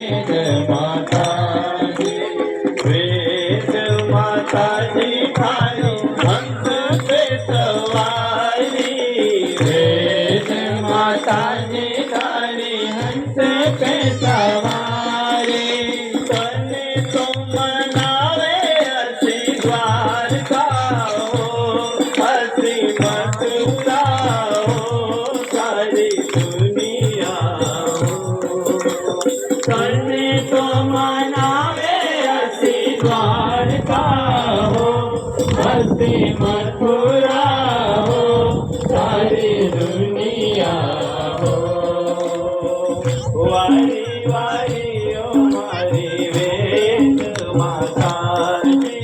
वेद माताजी थारी हंस पे सवारी वेद माताजी थारी हंस पे सवारी तने तो मनावे असी द्वारकाओ असी मथुराओ सारी दुनिया तने तो मनावे असी द्वारका हो असी मथुरा हो सारी दुनिया हो वारी वारी ओ मारी वेद माताजी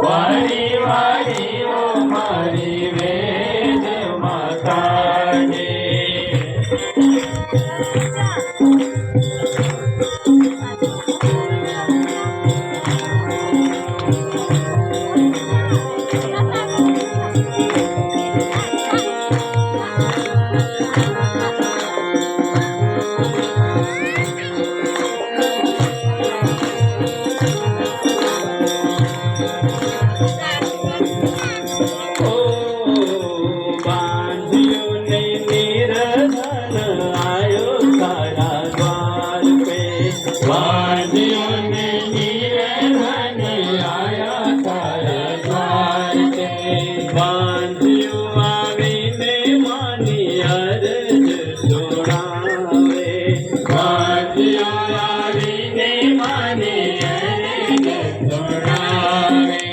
वारी वारी ओ मारी वेद माताजी बांधियों ने निरंजन आया तारा द्वार पे बांधियों आवीने मानी अरज सुनावे बांधियों आवीने मानी अरज सुनावे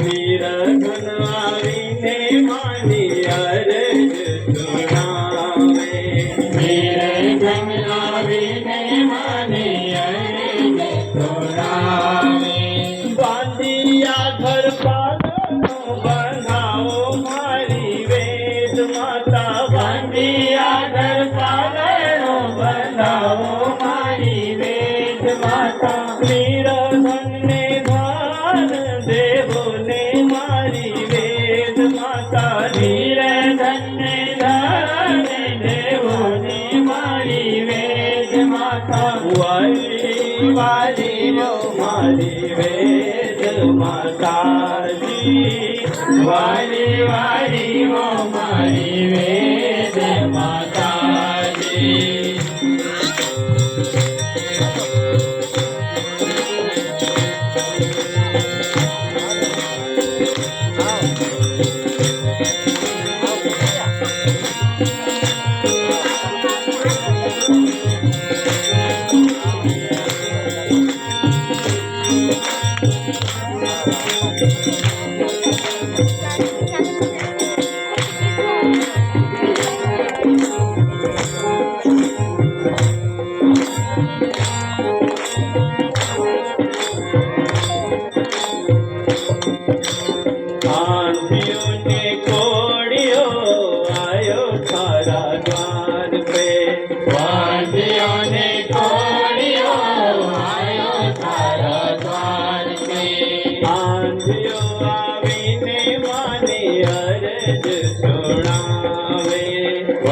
निरंजन आवीने मानी अरज सुनावे निरंजन आवीने मानी बांधिया घर पालनो बंधाओ मारी वेद माता बांधिया घर पालनो बंधाओ मारी वेद माता निरधन ने धान देवो ने मारी वेद माता निरधन ने धान देवो ने मारी वेद माता वारी वारी ओ मारी वेद माताजी वारी वारी ओ मारी वेद माताजी आंधियों ने कोड़ियो आयो थारा द्वार पे आंधियों ने कोड़ियो आयो थारा द्वार पे आंधियों आवीने माने अरज सुनावे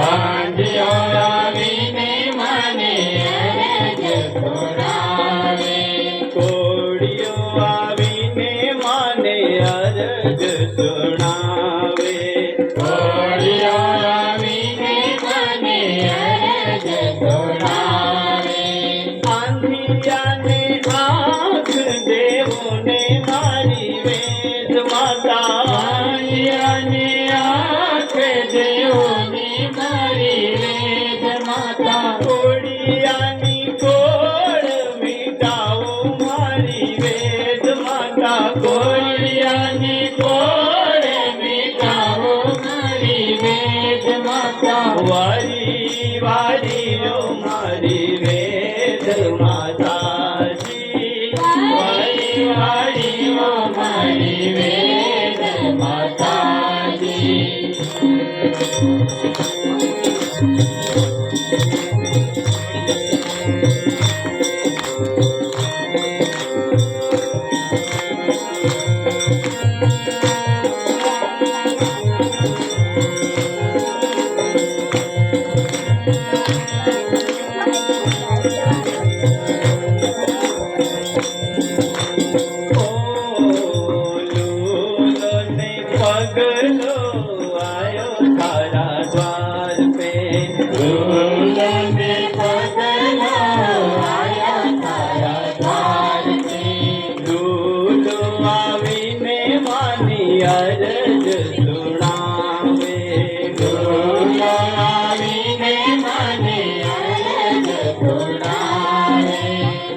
आंधियों आवीने माने अरज सुनावे कोड़ियो आवीने माने अरज सुनावे कोड़ियो आवीने माने अरज सुनावे आंधिया ने आँख देवो ने मारी वेद माता आंधिया ने आँख देवो ने मारी वेद माता कोड़िया नी कोड़ मिटाओ मारी वेद माता कोड़िया नी कोड़ मिटाओ मारी वेद माता वारी वारी ओ मारी वेद माताजी वारी वारी ओ मारी वेद माताजी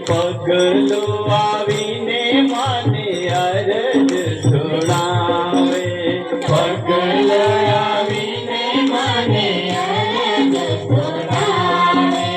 પગલો આવીને માને અરજ સુણાવે પગલો આવીને માને અરજ સુણાવે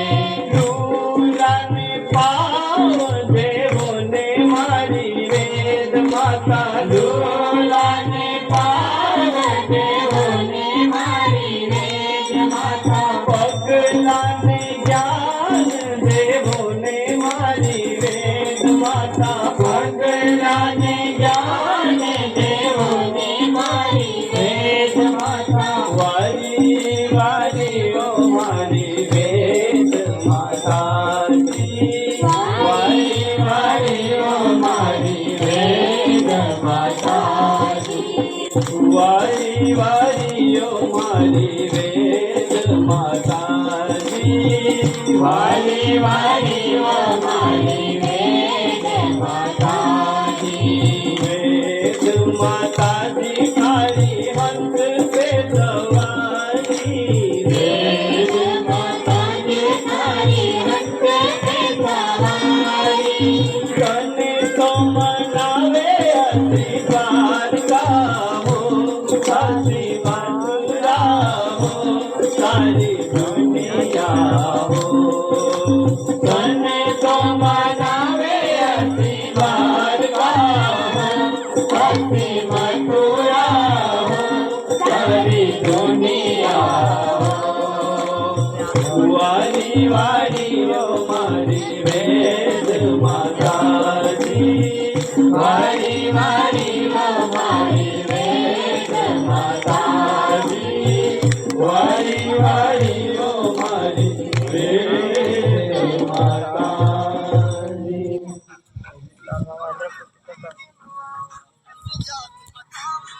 લુલાને પાવ દેવોને મારી વેદ માતા લુલાને પાવ દેવોને મારી વેદ માતા પગલાને જ્ઞાન દેવોને મારી વેદ માતા પગલાને જ્ઞાન દેવોને મારી વેદ માતા વારી વારીઓ મારી વેદ માતાજી વારી વારીઓ મારી વેદ માતાજી વારી વારીઓ મારી વેદ માતાજી વારી વારીઓ મારી વેદ માતાજી વેદ માતાજી ખાલી હંસ પે સવારી વેદ માતાજી ખાલી હંસ પે સવારી કને તો મનાવે આશીર્વાદ ગાહો આશીર્વાદ રાહો સારી દુનિયા હો કને તો મનાવે આશીર્વાદ ગાહો આશીર્વાદ રાહો સારી દુનિયા હો વારી વારીઓ મારી વેદ માતાજી